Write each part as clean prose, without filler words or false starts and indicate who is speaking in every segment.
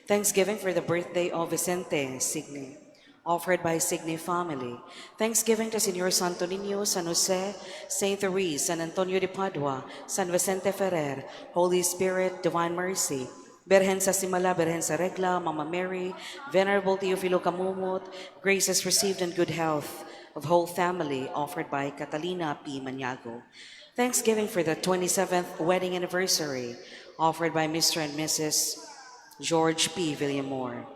Speaker 1: Thanksgiving for the birthday of Vicente Signe, offered by Signe family. Thanksgiving to Senor Santo Niño, San Jose, Saint Therese, San Antonio de Padua, San Vicente Ferrer, Holy Spirit, Divine Mercy, Virgen sa Simala, Virgen sa Regla, Mama Mary, Venerable Teofilo Camumut, graces received and good health of whole family, offered by Catalina P. Maniago. Thanksgiving for the 27th wedding anniversary, offered by Mr. and Mrs. George P. Villamore.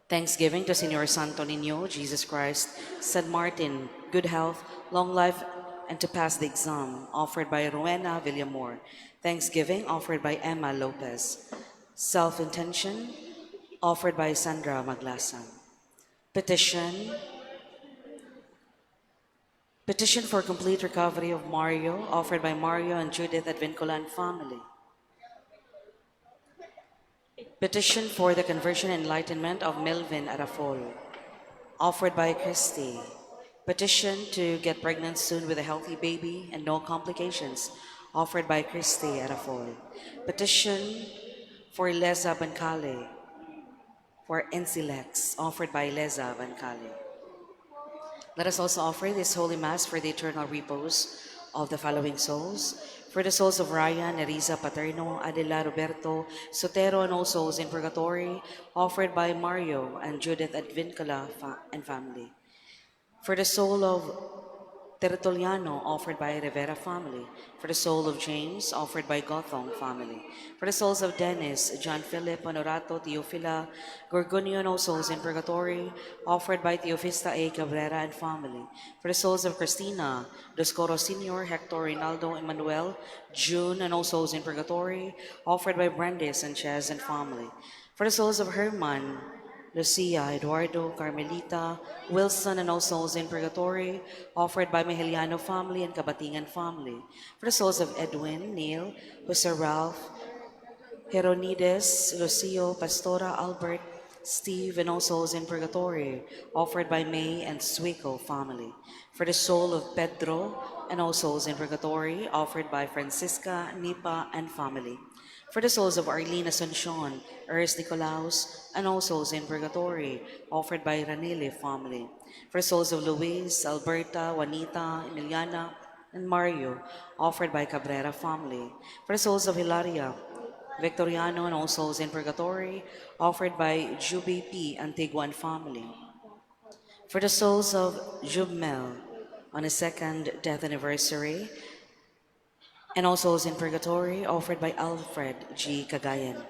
Speaker 1: Thanksgiving to Senor Santo Niño, Jesus Christ, San Martin, good health, long life, and to pass the exam, offered by Rowena Villamore. Thanksgiving offered by Emma Lopez. Self-intention, offered by Sandra Maglasan. Petition, petition for complete recovery of Mario, offered by Mario and Judith Advincolan family. Petition for the conversion and enlightenment of Melvin Arafol, offered by Christy. Petition to get pregnant soon with a healthy baby and no complications, offered by Christy Arafol. Petition for Leza Bancale, for Ensilex, offered by Leza Bancale. Let us also offer this Holy Mass for the eternal repose of the following souls. For the souls of Ryan, Nerissa Paterno, Adela Roberto, Sotero, and all souls in purgatory, offered by Mario and Judith Advincula and family. For the soul of Tertuliano, offered by Rivera family. For the soul of James, offered by Gothong family. For the souls of Dennis, John Philip, Honorato, Teofila, Gorgonio, and all souls in purgatory, offered by Teofista A. Cabrera and family. For the souls of Christina, Doscoro Sr., Hector, Rinaldo, Emmanuel, June, and all souls in purgatory, offered by Brandes Sanchez and family. For the souls of Herman, Lucia, Eduardo, Carmelita, Wilson, and all souls in purgatory, offered by Mejeliano family and Kabatingan family. For the souls of Edwin, Neil, Jose Ralph, Heronides, Lucio, Pastora, Albert, Steve, and all souls in purgatory, offered by May and Suico family. For the soul of Pedro and all souls in purgatory, offered by Francisca, Nipa, and family. For the souls of Arlene Asuncion, Ernest Nicolaus, and all souls in purgatory, offered by Ranile family. For the souls of Luis, Alberta, Juanita, Emiliana, and Mario, offered by Cabrera family. For the souls of Hilaria, Victoriano, and all souls in purgatory, offered by Juby P. Antigua and family. For the souls of Jubmel, on his second death anniversary, and all souls in purgatory, offered by Alfred G. Cagayan.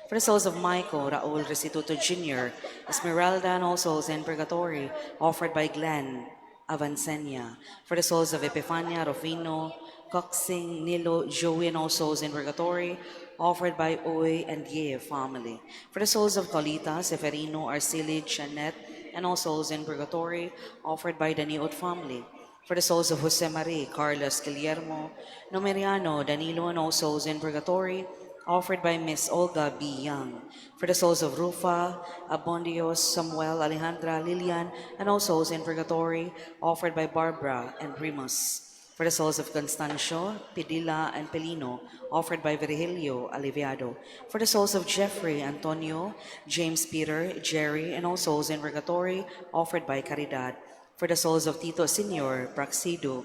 Speaker 1: For the souls of Michael Raul Restituto Jr., Esmeralda, and all souls in purgatory, offered by Glenn Avancenia. For the souls of Epifania, Rufino, Coxing, Nilo, Joey, and all souls in purgatory, offered by Owe and Ye family. For the souls of Colita, Seferino, Arceli, Janet, and all souls in purgatory, offered by Daniot family. For the souls of Jose Marie, Carlos, Guillermo, Nomeriano, Danilo, and all souls in purgatory, offered by Miss Olga B. Young. For the souls of Rufa, Abondios, Samuel, Alejandra, Lilian, and all souls in purgatory, offered by Barbara and Remus. For the souls of Constancio, Pidila, and Pelino, offered by Virgilio Aliviado. For the souls of Jeffrey, Antonio, James Peter, Jerry, and all souls in purgatory, offered by Caridad. For the souls of Tito Senior, Praxidio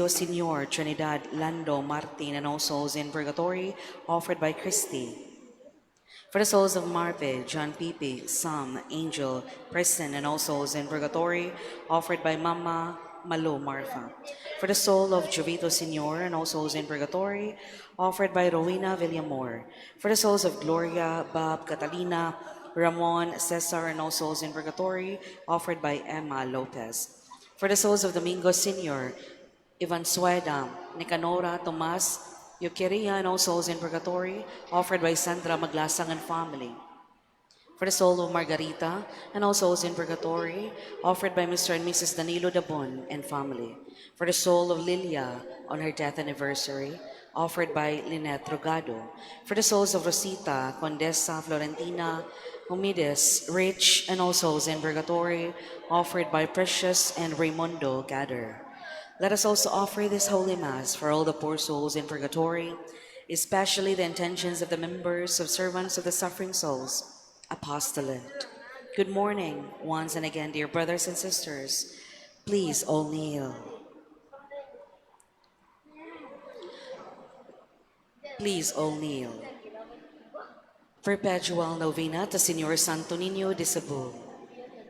Speaker 1: Senior, Trinidad, Lando, Martin, and all souls in purgatory, offered by Christy. For the souls of Marpe, John Pipi, Sam, Angel, Preston, and all souls in purgatory, offered by Mama Malo Marfa. For the soul of Jovito Senior and all souls in purgatory, offered by Rowena Villamor. For the souls of Gloria, Bob, Catalina, Ramon, Cesar, and all souls in purgatory, offered by Emma Lopez. For the souls of Domingo Senior, Ivan Sueda, Nicanora, Tomas, Eukeria, and all souls in purgatory, offered by Sandra Maglasang and family. For the soul of Margarita and all souls in purgatory, offered by Mr. and Mrs. Danilo Dabon and family. For the soul of Lilia on her death anniversary, offered by Lynette Rogado. For the souls of Rosita, Condesa, Florentina, Humides, Rich, and all souls in purgatory, offered by Precious and Raimundo Gather. Let us also offer this Holy Mass for all the poor souls in purgatory, especially the intentions of the members of Servants of the Suffering Souls Apostolate. Good morning, once and again, dear brothers and sisters. Please all kneel. Please all kneel. Perpetual Novena to Señor Santo Niño de Cebu.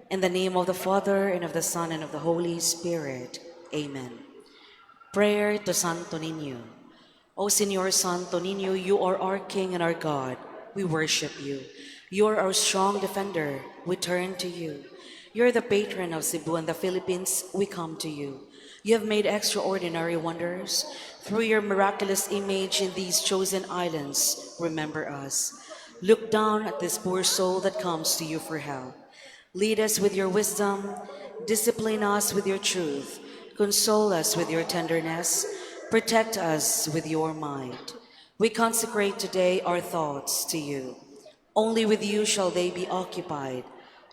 Speaker 1: In the name of the Father, and of the Son, and of the Holy Spirit. Amen. Prayer to Santo Niño. O Señor Santo Niño, you are our King and our God. We worship you. You are our strong defender. We turn to you. You are the patron of Cebu and the Philippines. We come to you. You have made extraordinary wonders. Through your miraculous image in these chosen islands, remember us. Look down at this poor soul that comes to you for help. Lead us with your wisdom. Discipline us with your truth. Console us with your tenderness. Protect us with your might. We consecrate today our thoughts to you. Only with you shall they be occupied.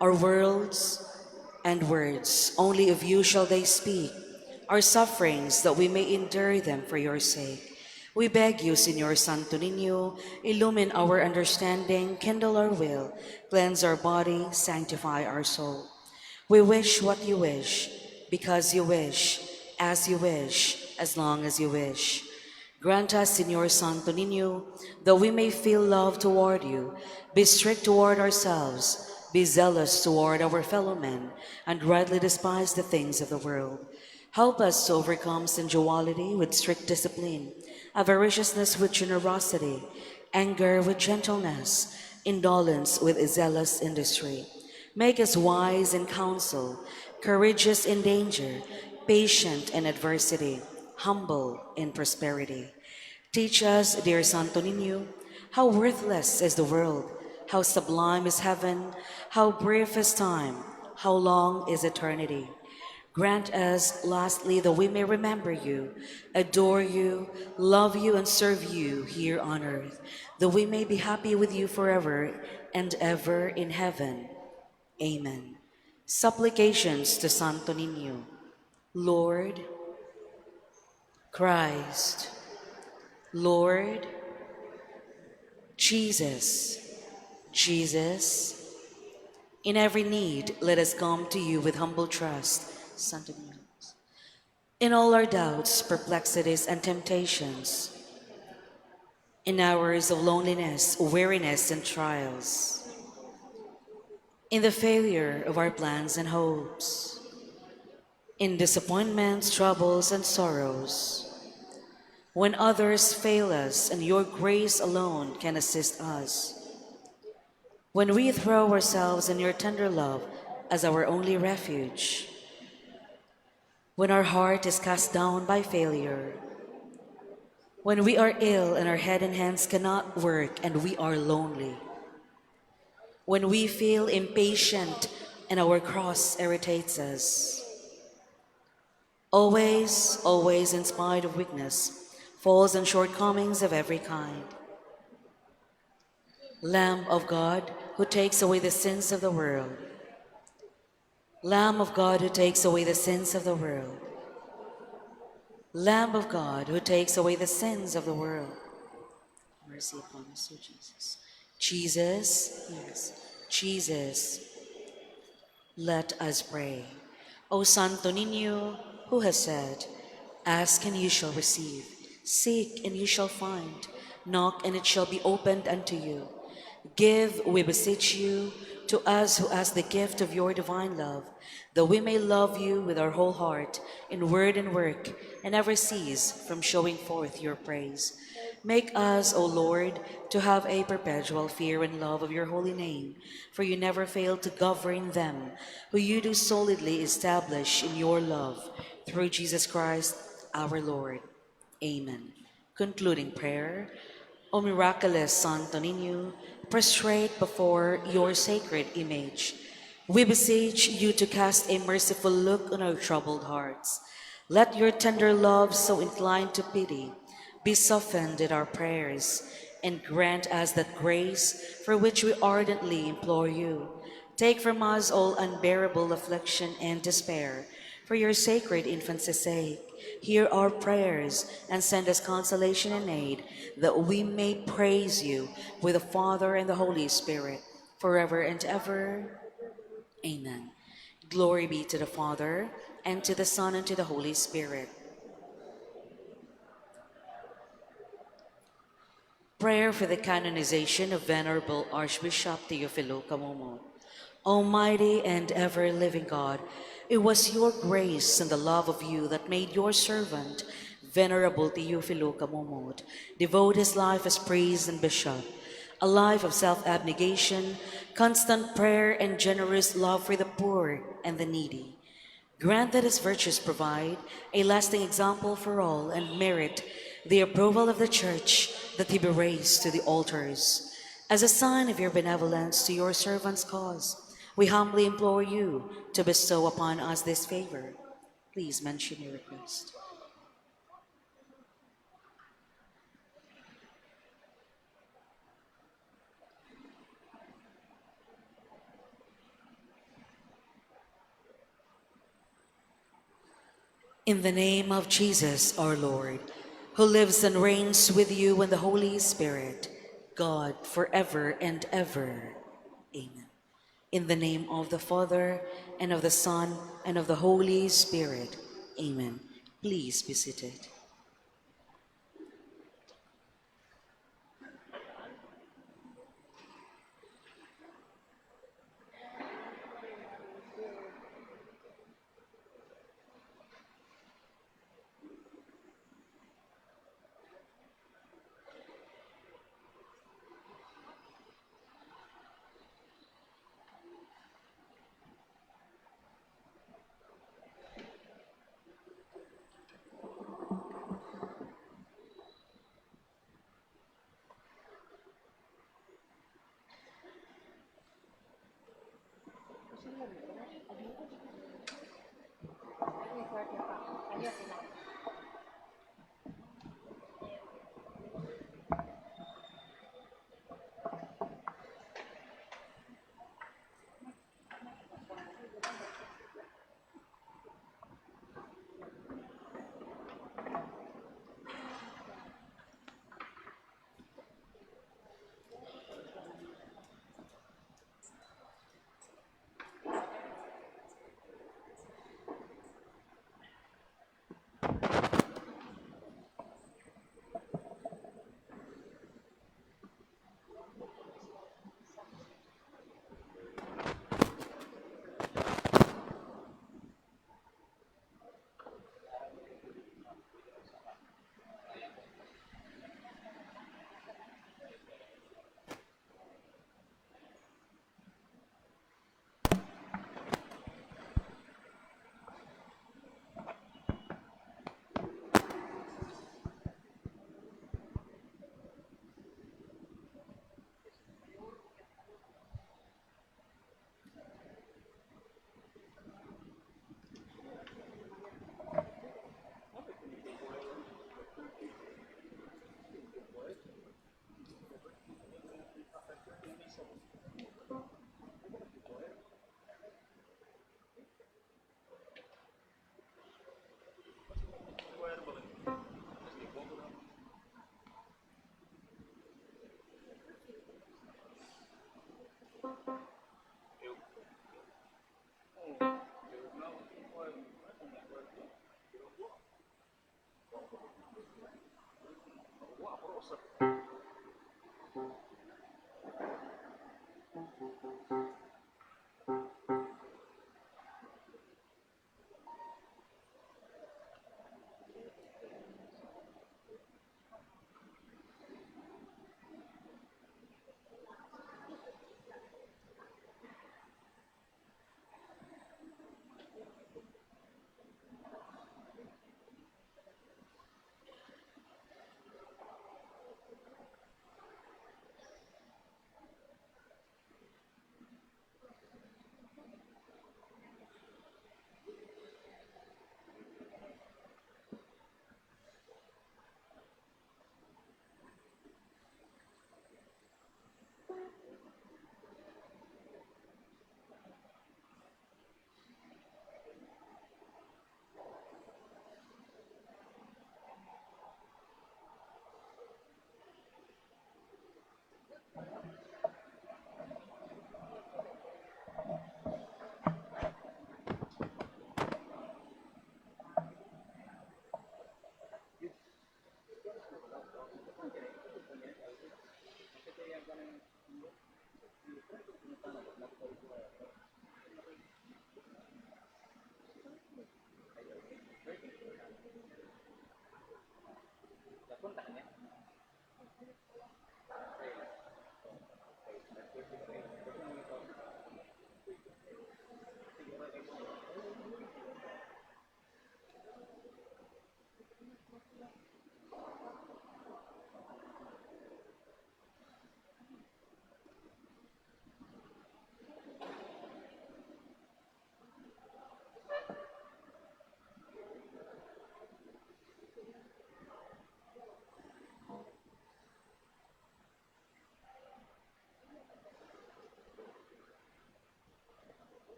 Speaker 1: Our worlds and words, only of you shall they speak. Our sufferings, that we may endure them for your sake. We beg you, Señor Santo Niño, illumine our understanding, kindle our will, cleanse our body, sanctify our soul. We wish what you wish, because you wish, as long as you wish. Grant us, Señor Santo Niño, that we may feel love toward you, be strict toward ourselves, be zealous toward our fellow men, and rightly despise the things of the world. Help us to overcome sensuality with strict discipline, avariciousness with generosity, anger with gentleness, indolence with zealous industry. Make us wise in counsel, courageous in danger, patient in adversity, humble in prosperity. Teach us, dear Santo Niño, how worthless is the world, how sublime is heaven, how brief is time, how long is eternity. Grant us, lastly, that we may remember you, adore you, love you, and serve you here on earth, that we may be happy with you forever and ever in heaven. Amen. Supplications to Santo Niño. Lord, Christ, Lord, Jesus, Jesus. In every need, let us come to you with humble trust, Santo Niño. In all our doubts, perplexities, and temptations, in hours of loneliness, weariness, and trials, in the failure of our plans and hopes, in disappointments, troubles, and sorrows, when others fail us and your grace alone can assist us, when we throw ourselves in your tender love as our only refuge, when our heart is cast down by failure, when we are ill and our head and hands cannot work and we are lonely, when we feel impatient and our cross irritates us, always, always, in spite of weakness, faults and shortcomings of every kind, Lamb of God, who takes away the sins of the world, Lamb of God, who takes away the sins of the world, Lamb of God, who takes away the sins of the world, mercy upon us, O Jesus. Jesus, yes, Jesus, let us pray. O Santo Niño, who has said, ask and you shall receive, seek and you shall find, knock and it shall be opened unto you. Give, we beseech you, to us who ask the gift of your divine love, that we may love you with our whole heart, in word and work, and never cease from showing forth your praise. Make us, O Lord, to have a perpetual fear and love of your holy name, for you never fail to govern them, who you do solidly establish in your love, through Jesus Christ our Lord. Amen. Concluding prayer. O miraculous Santo Niño, prostrate before your sacred image, we beseech you to cast a merciful look on our troubled hearts. Let your tender love, so inclined to pity, be softened in our prayers, and grant us that grace for which we ardently implore you. Take from us all unbearable affliction and despair. For your sacred infancy's sake, hear our prayers and send us consolation and aid, that we may praise you with the Father and the Holy Spirit, forever and ever. Amen. Glory be to the Father, and to the Son, and to the Holy Spirit. Prayer for the canonization of Venerable Archbishop Teofilo Camomo. Almighty and ever-living God, it was your grace and the love of you that made your servant, Venerable Teofilo Camomo, devote his life as priest and bishop, a life of self-abnegation, constant prayer, and generous love for the poor and the needy. Grant that his virtues provide a lasting example for all and merit the approval of the Church, that he be raised to the altars. As a sign of your benevolence to your servant's cause, we humbly implore you to bestow upon us this favor. Please mention your request. In the name of Jesus, our Lord, who lives and reigns with you in the Holy Spirit, God, forever and ever. Amen. In the name of the Father, and of the Son, and of the Holy Spirit. Amen. Please be seated.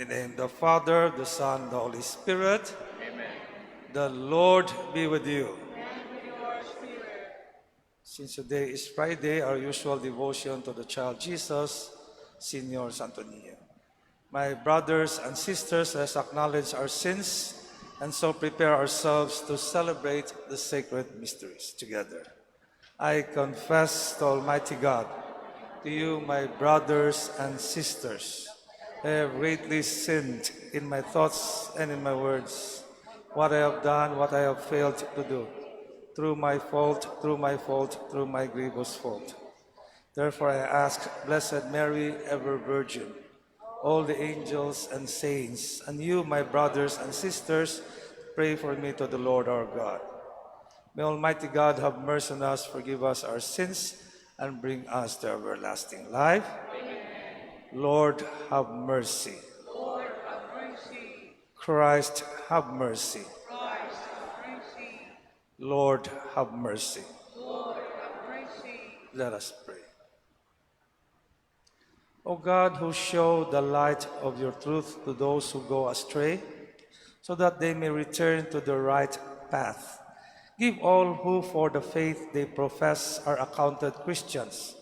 Speaker 2: In the name of the Father, the Son, the Holy Spirit. Amen. The Lord be with you. And with your spirit. Since today is Friday, our usual devotion to the child Jesus, Senior Santo Niño. My brothers and sisters, let's acknowledge our sins and so prepare ourselves to celebrate the sacred mysteries together. I confess to Almighty God, to you, my brothers and sisters, I have greatly sinned in my thoughts and in my words, what I have done, what I have failed to do, through my fault, through my grievous fault. Therefore I ask, Blessed Mary, ever Virgin, all the angels and saints, and you, my brothers and sisters, pray for me to the Lord our God. May Almighty God have mercy on us, forgive us our sins, and bring us to everlasting life. Amen. Lord, have mercy. Lord, have mercy. Christ, have mercy. Christ, have mercy. Lord, have mercy. Lord, have mercy. Let us pray. O God, who show the light of your truth to those who go astray, so that they may return to the right path, give all who for the faith they profess are accounted Christians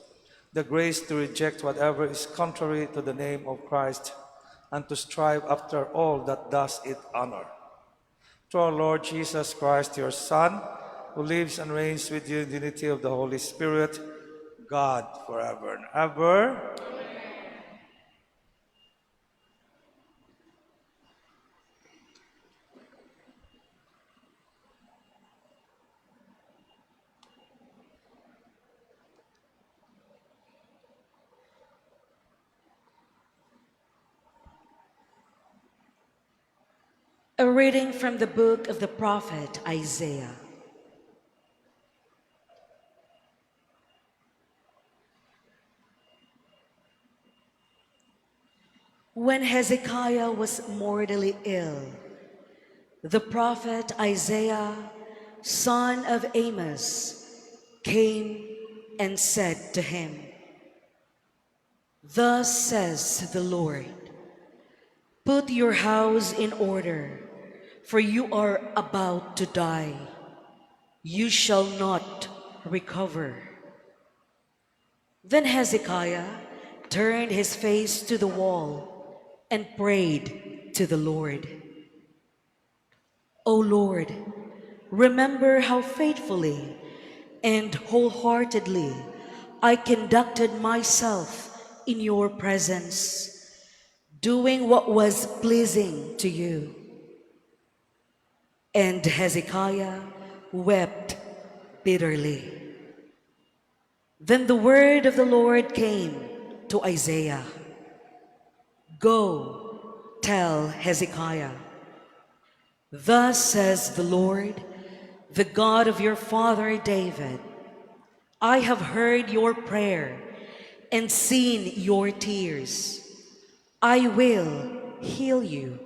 Speaker 2: the grace to reject whatever is contrary to the name of Christ and to strive after all that does it honor. Through our Lord Jesus Christ, your Son, who lives and reigns with you in the unity of the Holy Spirit, God forever and ever.
Speaker 1: A reading from the book of the prophet Isaiah. When Hezekiah was mortally ill, the prophet Isaiah, son of Amos, came and said to him, Thus says the Lord, put your house in order, for you are about to die. You shall not recover. Then Hezekiah turned his face to the wall and prayed to the Lord. O Lord, remember how faithfully and wholeheartedly I conducted myself in your presence, doing what was pleasing to you. And Hezekiah wept bitterly. Then the word of the Lord came to Isaiah. Go, tell Hezekiah, thus says the Lord, the God of your father David, I have heard your prayer and seen your tears. I will heal you.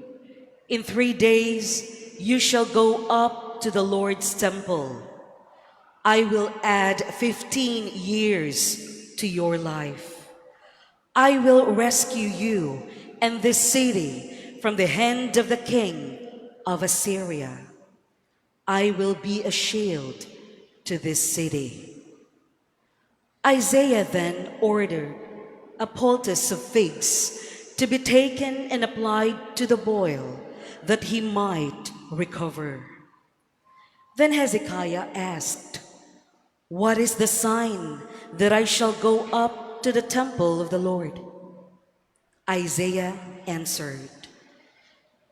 Speaker 1: In 3 days you shall go up to the Lord's temple. I will add 15 years to your life. I will rescue you and this city from the hand of the king of Assyria. I will be a shield to this city. Isaiah then ordered a poultice of figs to be taken and applied to the boil, that he might recover. Then Hezekiah asked, what is the sign that I shall go up to the temple of the Lord? Isaiah answered,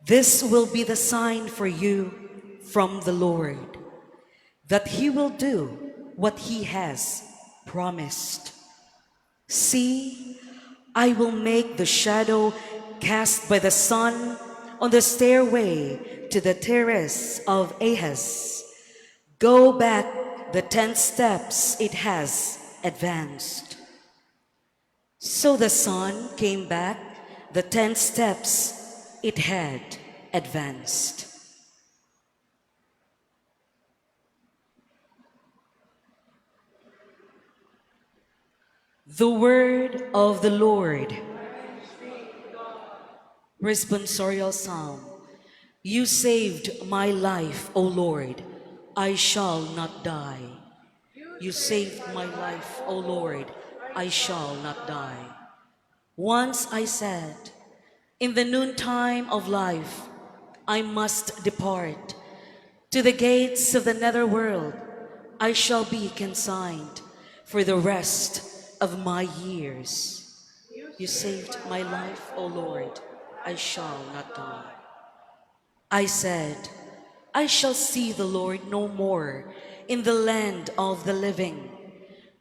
Speaker 1: this will be the sign for you from the Lord, that he will do what he has promised. See, I will make the shadow cast by the sun on the stairway to the terrace of Ahaz go back the 10 steps it has advanced. So the sun came back the 10 steps it had advanced. The word of the Lord. Responsorial Psalm. You saved my life, O Lord. I shall not die. You saved my life, O Lord. I shall not die. Once I said, in the noontime of life, I must depart. To the gates of the netherworld, I shall be consigned for the rest of my years. You saved my life, O Lord. I shall not die. I said, I shall see the Lord no more in the land of the living.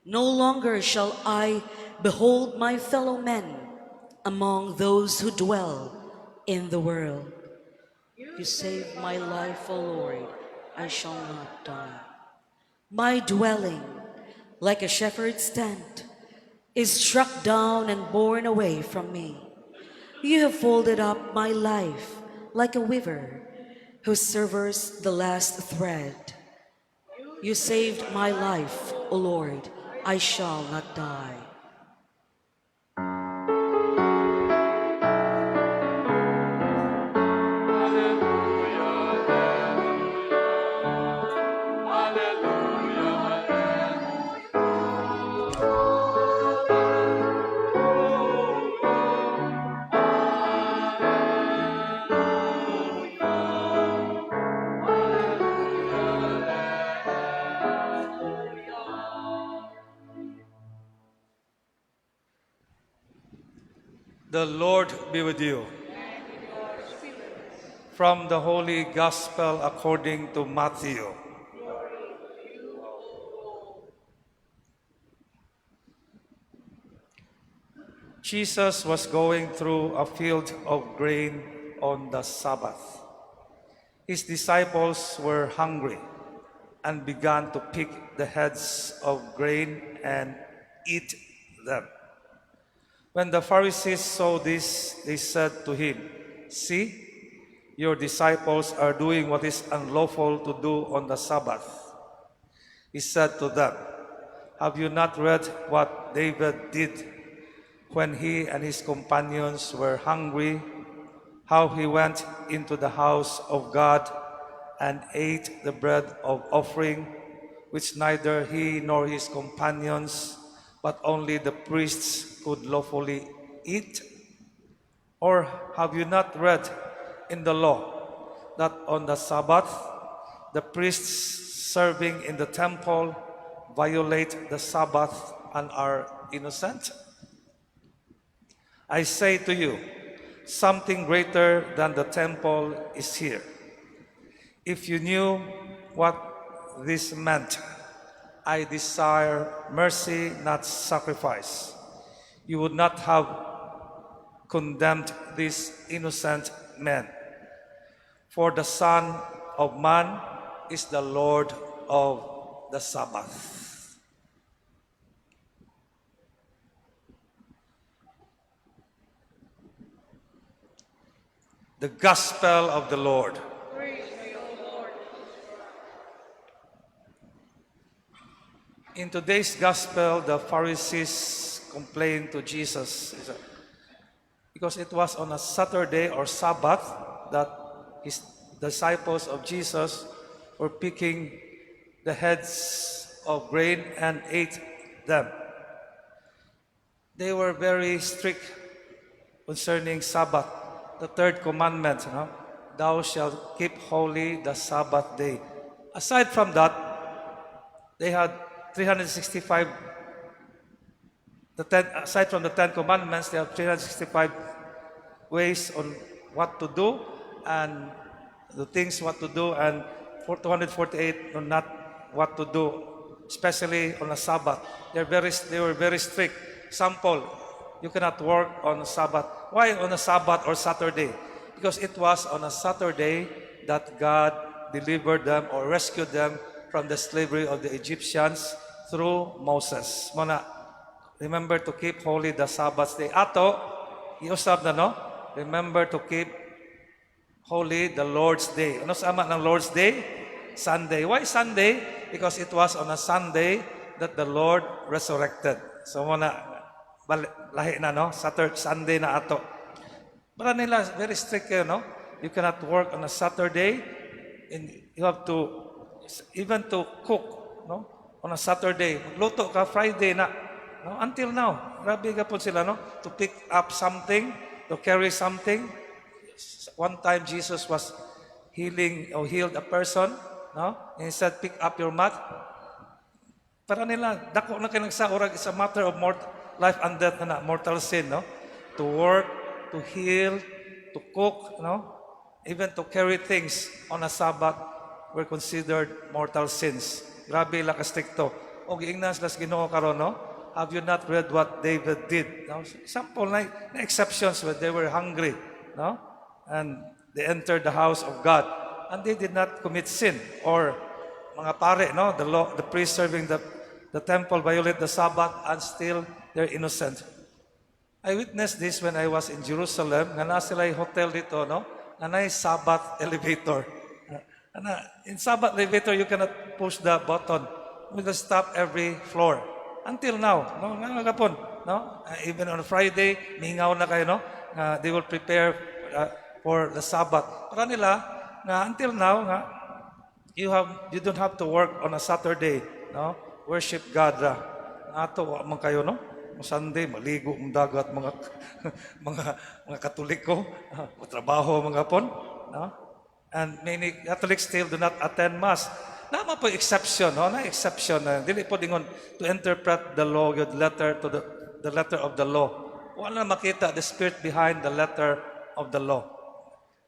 Speaker 1: No longer shall I behold my fellow men among those who dwell in the world. You saved my life, O Lord. I shall not die. My dwelling, like a shepherd's tent, is struck down and borne away from me. You have folded up my life like a weaver who severs the last thread. You saved my life, O Lord. I shall not die.
Speaker 2: The Lord be with you. From the Holy Gospel according to Matthew. Jesus was going through a field of grain on the Sabbath. His disciples were hungry and began to pick the heads of grain and eat them. When the Pharisees saw this, they said to him, see, your disciples are doing what is unlawful to do on the Sabbath. He said to them, have you not read what David did when he and his companions were hungry, how he went into the house of God and ate the bread of offering, which neither he nor his companions, but only the priests could lawfully eat? Or have you not read in the law that on the Sabbath, the priests serving in the temple violate the Sabbath and are innocent? I say to you, something greater than the temple is here. If you knew what this meant, I desire mercy, not sacrifice, you would not have condemned these innocent men. For the Son of Man is the Lord of the Sabbath. The Gospel of the Lord. In today's Gospel, the Pharisees complained to Jesus because it was on a Saturday or Sabbath that his disciples of Jesus were picking the heads of grain and ate them. They were very strict concerning Sabbath, the third commandment, thou shalt keep holy the Sabbath day. Aside from that, they had 365, aside from the 10 commandments, they have 365 ways on what to do and the things what to do, and 248 on not what to do, especially on a Sabbath. They were very strict. Sample, you cannot work on a Sabbath. Why on a Sabbath or Saturday? Because it was on a Saturday that God delivered them or rescued them from the slavery of the Egyptians through Moses. Muna, remember to keep holy the Sabbath day. Ato, iusab na no? Remember to keep holy the Lord's Day. Ano sama ng Lord's Day? Sunday. Why Sunday? Because it was on a Sunday that the Lord resurrected. So muna, lahi na no? Saturday, Sunday na ato. Para nila, very strict kayo, no? You cannot work on a Saturday, and you have to even to cook, no? On a Saturday. Magluto ka Friday na. No? Until now, grabe ka po sila, no? To pick up something, to carry something. One time Jesus was healed a person, no? And he said, pick up your mat. Para nila, dako na kayo nagsaurag, it's a matter of life and death na mortal sin, no? To work, to heal, to cook, no? Even to carry things on a Sabbath were considered mortal sins. Grabe lakas stricto. O giingnan sila sa Ginoo karon, no? Have you not read what David did? No? Example na exceptions when they were hungry, no? And they entered the house of God and they did not commit sin. Or mga pare, no? The priest serving the temple violate the Sabbath and still they're innocent. I witnessed this when I was in Jerusalem. Nga na sila yung hotel dito, no? Nga na yung Sabbath elevator. In Sabbath elevator, you cannot push the button. You will stop every floor. Until now, no? Nga kapon, no? Even on Friday, mingaw na kayo, no? They will prepare for the Sabbath. Para nila, nga until now, nga, you don't have to work on a Saturday, no? Worship God ra. Ato man kayo, no? Sunday, maligo ang dagat mga mga Katoliko, trabaho mga pon, no? And many Catholics still do not attend Mass. Nama po exception, no? Na exception na dili po dingon to interpret the law, the letter of the law. Wala makita the spirit behind the letter of the law.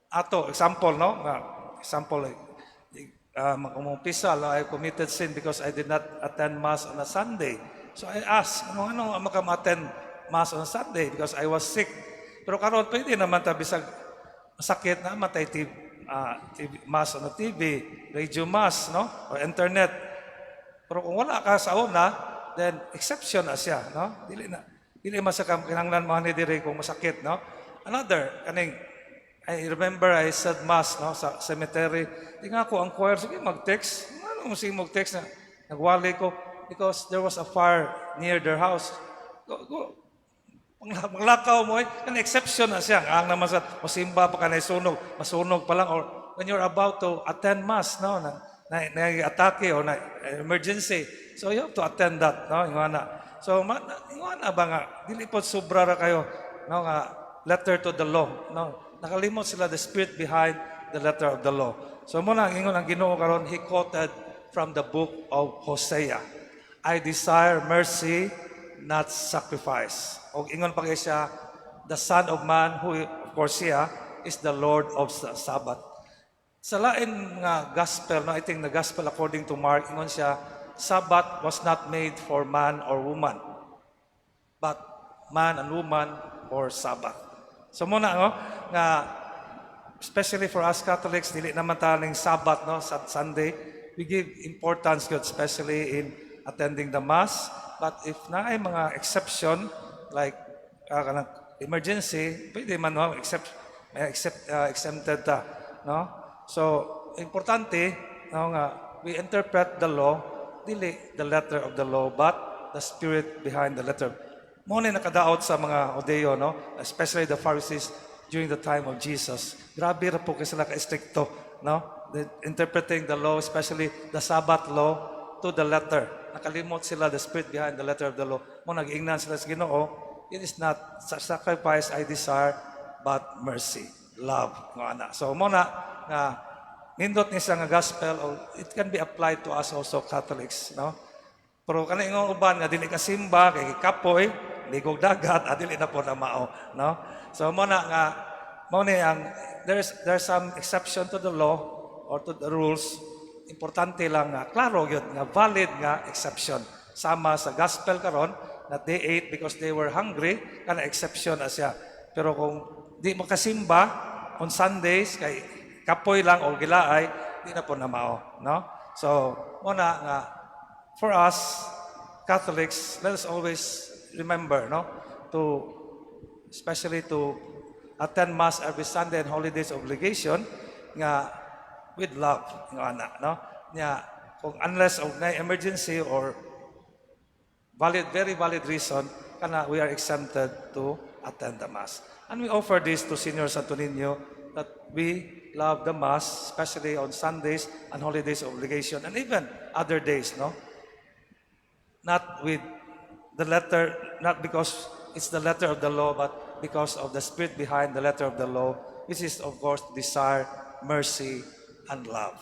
Speaker 2: Ato example, no? Example mag-umpisa, I committed sin because I did not attend Mass on a Sunday. So I asked, ano makama-attend Mass on Sunday because I was sick. Pero karon pwede naman bisag masakit na matay TV, Mass on the TV, radio Mass, no? Or internet. Pero kung wala ka sa una, then exception na siya, no? Dili masakam kinahanglan mo ni dire kung masakit, no? Another, I remember I said Mass, no, sa cemetery. Di nga ako ang choir, sige mag-text. Ano mo sige mag-text na nagwali ko because there was a fire near their house. Go. Maglakaw mo, an exception na siya. Ang naman sa masimba pa ka na sunog, masunog pa lang. Or when you're about to attend Mass, no, na-atake or na emergency. So you have to attend that, no, ingana. So, ingana ba nga, dili po sobra ra kayo, no, nga, letter to the law, no. Nakalimot sila the spirit behind the letter of the law. So muna ang ingon ang Ginoo karon, he quoted from the book of Hosea. I desire mercy, not sacrifice. O ingon pa kay siya, the Son of Man, who of course siya, is the Lord of the Sabbath. Sa lain nga gospel, no, I think the gospel according to Mark, ingon siya, Sabbath was not made for man or woman, but man and woman for Sabbath. So muna, no, nga, especially for us Catholics, dili naman taning Sabbath, no, sa Sunday, we give importance good, especially in attending the Mass. But if na ay mga exception, like kanang emergency, pwede man, no, exempted ta, no? So, importante, no, nga, we interpret the law, dili the letter of the law, but the spirit behind the letter. Muna nakadaot sa mga Odeo, no? Especially the Pharisees during the time of Jesus. Grabe ra po kasi sila ka-stricto, no? Interpreting the law, especially the Sabbath law, to the letter. Nakalimot sila the spirit behind the letter of the law. Muna nag-ingnan sila sa Ginoo, it is not sacrifice I desire, but mercy, love. So muna nga nindot ni sa nga gospel, it can be applied to us also Catholics, no? Pero kana ingong uban nga dili ka simba kay kapoy, ligog dagat, dili na po na mao, no? So muna nga ni ang there's some exception to the law or to the rules. Importante lang nga klaro gyud nga valid nga exception. Sama sa gospel karon that they ate because they were hungry, kana exception asya. Pero kung di mo kasimba on Sundays kay kapoy lang o gilaay, di na po na mao, no? So muna nga for us Catholics, let us always remember, no, to especially to attend Mass every Sunday and holidays obligation nga with love, nga ana, no? Nya kung unless of na emergency or very valid reason, kana we are exempted to attend the Mass. And we offer this to Senior Santo Niño that we love the Mass, especially on Sundays and holidays obligation, and even other days, no? Not with the letter, not because it's the letter of the law, but because of the spirit behind the letter of the law, which is, of course, desire, mercy, and love.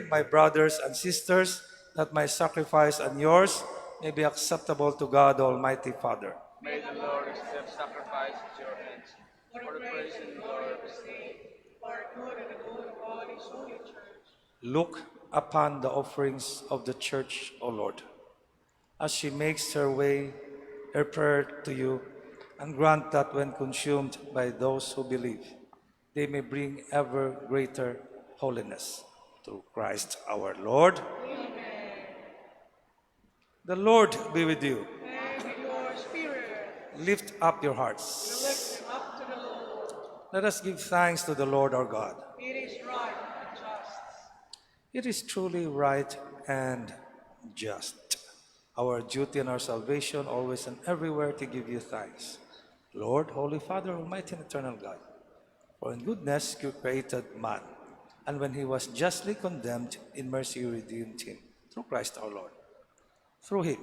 Speaker 2: My brothers and sisters, that my sacrifice and yours may be acceptable to God, Almighty Father.
Speaker 3: May the Lord accept sacrifice at your hands for the praise and glory of his name.
Speaker 2: Look upon the offerings of the church, O Lord, as she makes her prayer to you, and grant that when consumed by those who believe, they may bring ever greater holiness. Through Christ our Lord. Amen. The Lord be with you.
Speaker 3: And with your spirit.
Speaker 2: Lift up your hearts.
Speaker 3: We lift them up to the Lord.
Speaker 2: Let us give thanks to the Lord our God.
Speaker 3: It is right and just.
Speaker 2: It is truly right and just, our duty and our salvation, always and everywhere to give you thanks. Lord, Holy Father, Almighty and Eternal God, for in goodness you created man, and when he was justly condemned, in mercy you redeemed him, through Christ our Lord. Through him,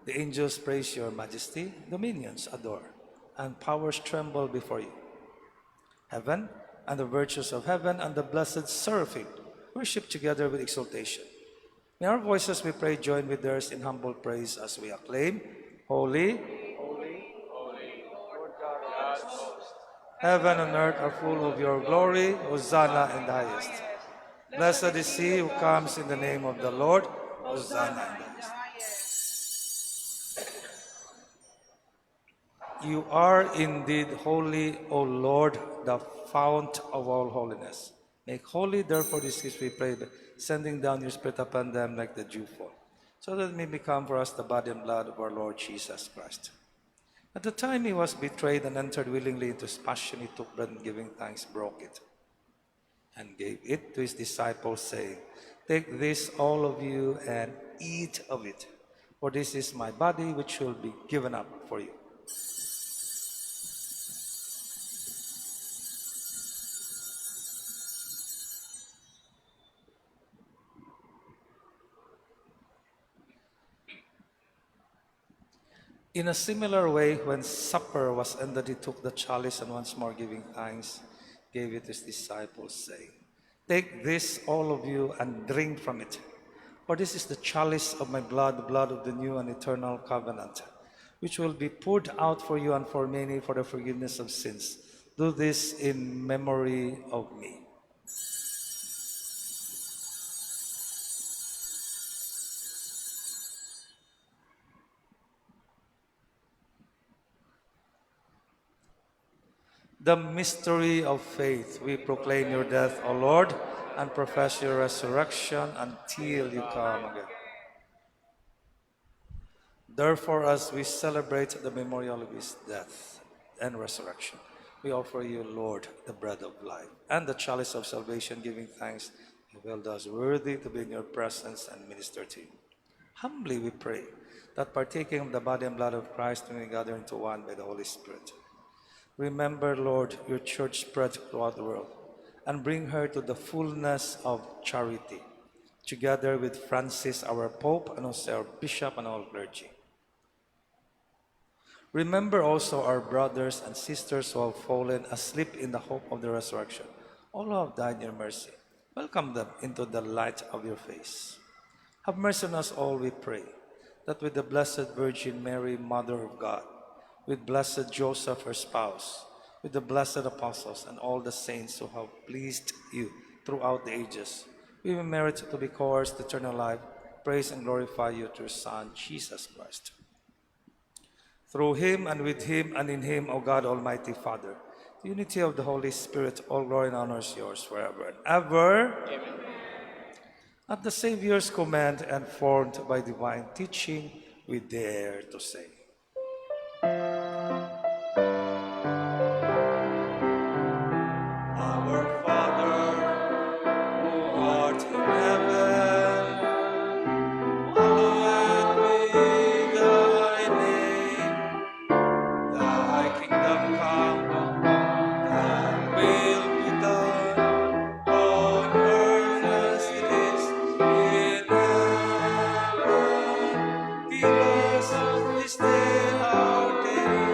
Speaker 2: the angels praise your majesty, dominions adore, and powers tremble before you. Heaven and the virtues of heaven and the blessed seraphim worship together with exultation. May our voices, we pray, join with theirs in humble praise as we acclaim, Holy, heaven and earth are full of your glory. Hosanna in the highest. Blessed is he who comes in the name of the Lord. Hosanna in the highest. You are indeed holy, O Lord, the fount of all holiness. Make holy, therefore, this is we pray, sending down your Spirit upon them like the dewfall, so that it may become for us the body and blood of our Lord Jesus Christ. At the time he was betrayed and entered willingly into his passion, he took bread and giving thanks, broke it, and gave it to his disciples, saying, Take this, all of you, and eat of it, for this is my body which will be given up for you. In a similar way, when supper was ended, he took the chalice and once more giving thanks, gave it to his disciples, saying, Take this, all of you, and drink from it. For this is the chalice of my blood, the blood of the new and eternal covenant, which will be poured out for you and for many for the forgiveness of sins. Do this in memory of me. The mystery of faith. We proclaim your death, O Lord, and profess your resurrection until you come again. Therefore, as we celebrate the memorial of his death and resurrection, we offer you, Lord, the bread of life and the chalice of salvation, giving thanks, you will thus worthy to be in your presence and minister to you. Humbly we pray that partaking of the body and blood of Christ, we may gather into one by the Holy Spirit. Remember, Lord, your church spread throughout the world, and bring her to the fullness of charity, together with Francis, our Pope, and also our Bishop and all clergy. Remember also our brothers and sisters who have fallen asleep in the hope of the resurrection, all who have died in your mercy. Welcome them into the light of your face. Have mercy on us all, we pray, that with the Blessed Virgin Mary, Mother of God, with blessed Joseph, her spouse, with the blessed apostles and all the saints who have pleased you throughout the ages, we may merit to be co-heirs to eternal life, praise and glorify you through your Son, Jesus Christ. Through him and with him and in him, O God, Almighty Father, the unity of the Holy Spirit, all glory and honor is yours forever and ever. Amen. At the Savior's command and formed by divine teaching, we dare to say, Our Father, who art in heaven, hallowed be thy name. Thy kingdom come, thy will be done, on earth as it is in heaven. Give us this day our daily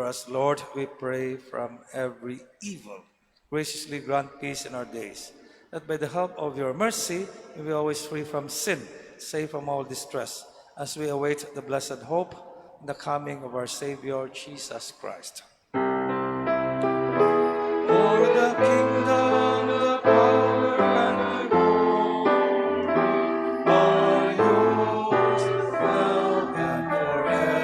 Speaker 2: us, Lord, we pray, from every evil. Graciously grant peace in our days, that by the help of your mercy we be always free from sin, safe from all distress, as we await the blessed hope and the coming of our Savior, Jesus Christ. For the kingdom, the power, and the glory are yours, now and forever.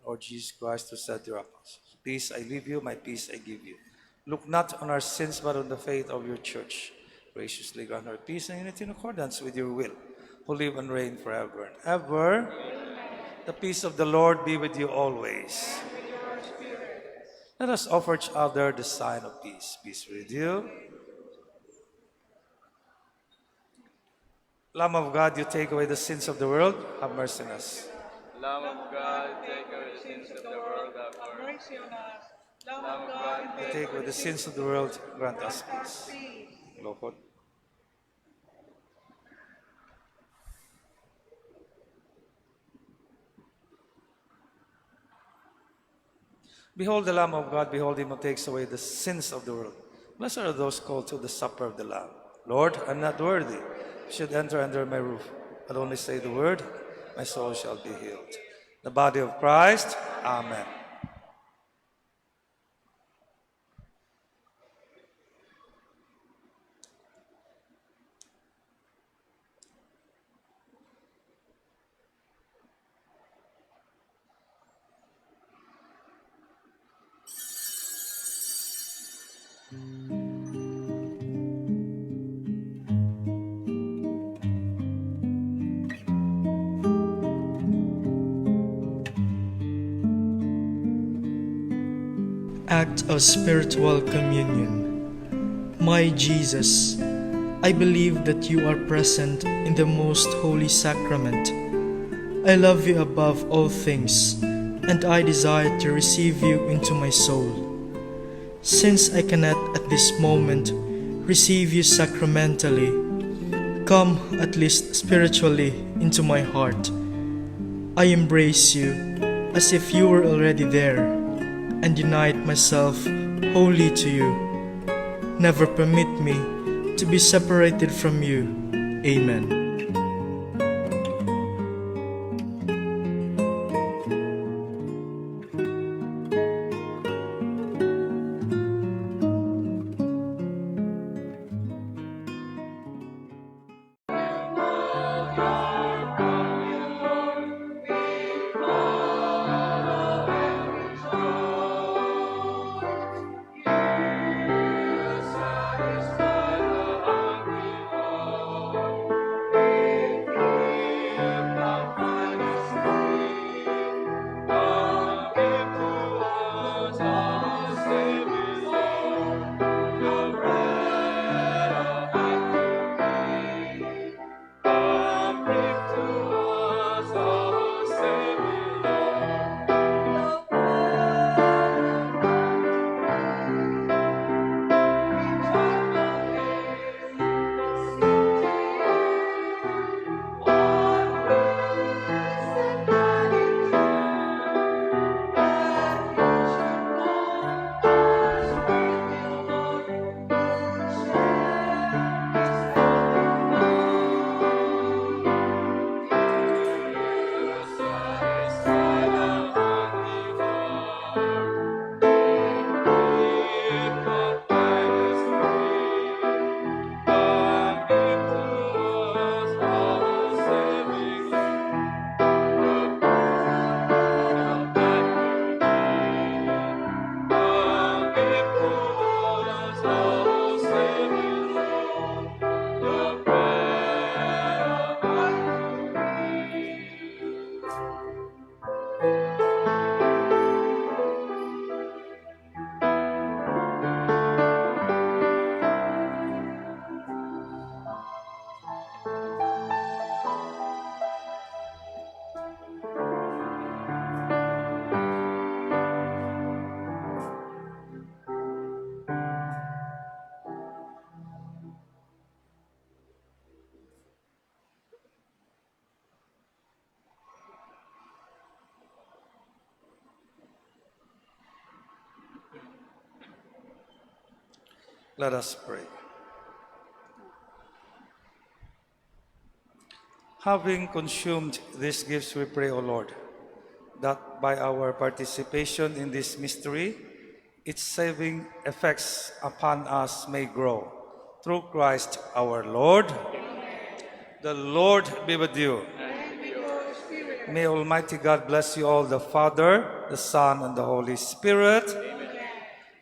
Speaker 2: Lord Jesus Christ, who said to your apostles, "Peace I leave you, my peace I give you. Look not on our sins, but on the faith of your church. Graciously grant her peace and unity in accordance with your will, who live and reign forever and ever." The peace of the Lord be with you always. Let us offer each other the sign of peace. Peace with you. Lamb of God, you take away the sins of the world, have mercy on us.
Speaker 4: Lamb of God, take away the sins of the world, have
Speaker 3: Have
Speaker 4: mercy.
Speaker 3: mercy on us. Lamb
Speaker 4: Lamb
Speaker 3: of
Speaker 4: of
Speaker 3: God,
Speaker 4: God,
Speaker 2: Take away the sins of the world, grant us peace. Lord. Behold the Lamb of God, behold him who takes away the sins of the world. Blessed are those called to the supper of the Lamb. Lord, I'm not worthy you should enter under my roof, but only say the word, my soul shall be healed. The body of Christ, amen.
Speaker 5: Act of Spiritual Communion. My Jesus, I believe that you are present in the most holy sacrament. I love you above all things, and I desire to receive you into my soul. Since I cannot at this moment receive you sacramentally, come at least spiritually into my heart. I embrace you as if you were already there, and unite myself wholly to you. Never permit me to be separated from you. Amen.
Speaker 2: Let us pray. Having consumed these gifts, we pray, O Lord, that by our participation in this mystery, its saving effects upon us may grow. Through Christ our Lord. The Lord be with you.
Speaker 3: And with your spirit.
Speaker 2: May Almighty God bless you all, the Father, the Son, and the Holy Spirit.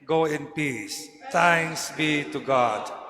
Speaker 2: Go in peace. Thanks be to God.